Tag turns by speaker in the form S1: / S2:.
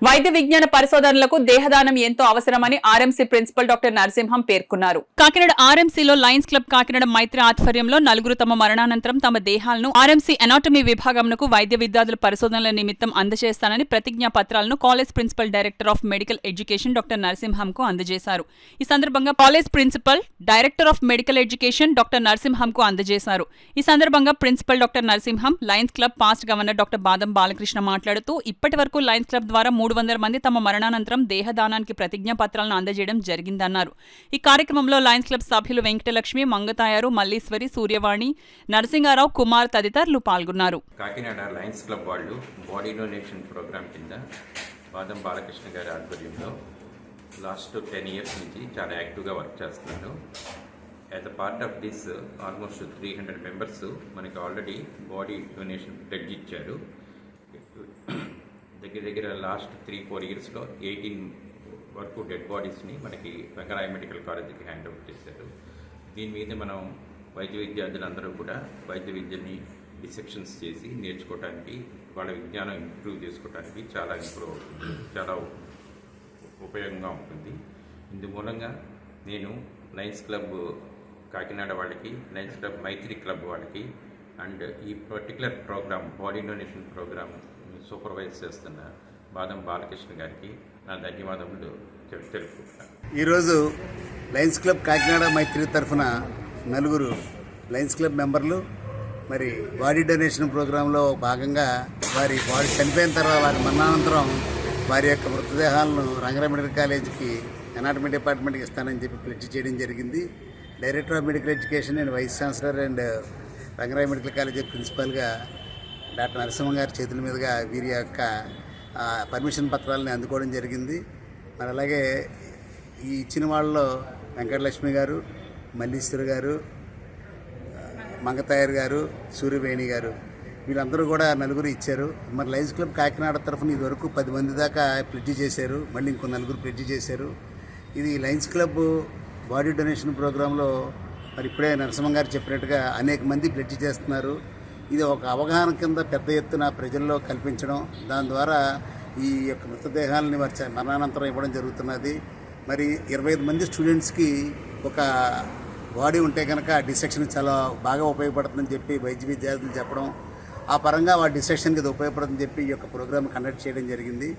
S1: వైద్య విజ్ఞాన పరిశోధనలకు దేహదానం ఎంతో అవసరమని ఆర్ఎంసీ ప్రిన్సిపల్ డాక్టర్ నరసింహం పేర్కొన్నారు. కాకినాడ ఆర్ఎంసీలో లయన్స్ క్లబ్ కాకినాడ మైత్రి ఆధ్వర్యంలో నలుగురు తమ మరణానంతరం తమ దేహాలను ఆర్ఎంసీ ఎనాటమీ విభాగంకు వైద్య విద్యార్థుల పరిశోధనల నిమిత్తం అందజేస్తానని ప్రతిజ్ఞా పత్రాలను college principal director of medical education doctor నరసింహంకు అందజేశారు. ఈ సందర్భంగా college principal director of medical education doctor నరసింహంకు అందజేశారు. ఈ సందర్భంగా principal doctor Narasimham lions club past governor doctor Badam Balakrishna మాట్లాడుతూ ఇప్పటి వరకు లయన్స్ క్లబ్ ద్వారా 300 మంది తమ మరణానంతరం దేహదానానికి ప్రతిజ్ఞా పత్రాలను అందజేయడం జరిగిందన్నారు. ఈ కార్యక్రమంలో లయన్స్ క్లబ్ సభ్యులు వెంకటలక్ష్మి, మంగతాయారు, మల్లీశ్వరి, సూర్యవాణి, నరసింగారావు, కుమార్ తదితరులు పాల్గొన్నారు.
S2: కాకినాడ లయన్స్ క్లబ్ వాళ్ళు బాడీ డొనేషన్ ప్రోగ్రామ్ కింద బాదం బాలకృష్ణ గారి ఆధ్వర్యంలో లాస్ట్ 10 years నుంచి చాలా యాక్టివ్గా వర్క్ చేస్తున్నారు. As a part of this almost 300 members మనకి ఆల్రెడీ బాడీ డొనేషన్ ప్లెడ్జ్ ఇచ్చారు. దగ్గర లాస్ట్ 3-4 yearsలో 18 వరకు డెడ్ బాడీస్ని మనకి వెంకరాయ మెడికల్ కాలేజీకి హ్యాండ్ ఓవర్ చేశారు. దీని మీద మనం వైద్య విద్యార్థులందరూ కూడా వైద్య విద్యని డిసెక్షన్స్ చేసి నేర్చుకోవడానికి, వాళ్ళ విజ్ఞానం ఇంప్రూవ్ చేసుకోవడానికి చాలా ఉపయోగంగా ఉంటుంది. ఇందు మూలంగా నేను లయన్స్ క్లబ్ కాకినాడ వాళ్ళకి, లయన్స్ క్లబ్ మైత్రి క్లబ్ వాళ్ళకి అండ్ ఈ particular program body donation program supervise చేస్తున్న బాదం బాలకృష్ణ గారికి నా ధన్యవాదములు తెలుపుకుంటున్నాను.
S3: ఈరోజు లయన్స్ క్లబ్ కాకినాడ మైత్రి తరఫున నలుగురు లయన్స్ క్లబ్ మెంబర్లు మరి బాడీ డొనేషన్ ప్రోగ్రాంలో భాగంగా వారి బాడీ చనిపోయిన తర్వాత వారి మరణానంతరం వారి యొక్క మృతదేహాలను రంగారాయ మెడికల్ కాలేజీకి ఎనాటమీ డిపార్ట్మెంట్కి ఇస్తానని చెప్పి ప్లెడ్జ్ చేయడం జరిగింది. Director of medical education and vice chancellor and Rangaraya medical college ప్రిన్సిపల్గా డాక్టర్ నరసింహం గారి చేతుల మీదుగా వీరి యొక్క పర్మిషన్ పత్రాలని అందుకోవడం జరిగింది. మరి అలాగే ఈ ఇచ్చిన వాళ్ళలో వెంకటలక్ష్మి గారు, మల్లీశ్వరి గారు, మంగతాయర్ గారు, సూర్యవేణి గారు వీళ్ళందరూ కూడా నలుగురు ఇచ్చారు. మరి లయన్స్ క్లబ్ కాకినాడ తరఫున ఇదివరకు 10 మంది దాకా ప్లెడ్జ్ చేశారు. మళ్ళీ ఇంకో నలుగురు ప్లెడ్జ్ చేశారు. ఇది లయన్స్ క్లబ్ బాడీ డొనేషన్ ప్రోగ్రాంలో మరి ఇప్పుడే నరసింహం గారు చెప్పినట్టుగా అనేక మంది ప్లెడ్జ్ చేస్తున్నారు. ఇది ఒక అవగాహన కింద పెద్ద ఎత్తున ప్రజల్లో కల్పించడం, దాని ద్వారా ఈ యొక్క మృతదేహాలని వారి మరణానంతరం ఇవ్వడం జరుగుతున్నది. మరి 25 మంది స్టూడెంట్స్కి ఒక బాడీ ఉంటే కనుక డిసెక్షన్ చాలా బాగా ఉపయోగపడుతుందని చెప్పి వైద్య విద్యార్థులు చెప్పడం, ఆ పరంగా వారి డిసెక్షన్కి ఇది ఉపయోగపడుతుందని చెప్పి ఈ యొక్క ప్రోగ్రామ్ కండక్ట్ చేయడం జరిగింది.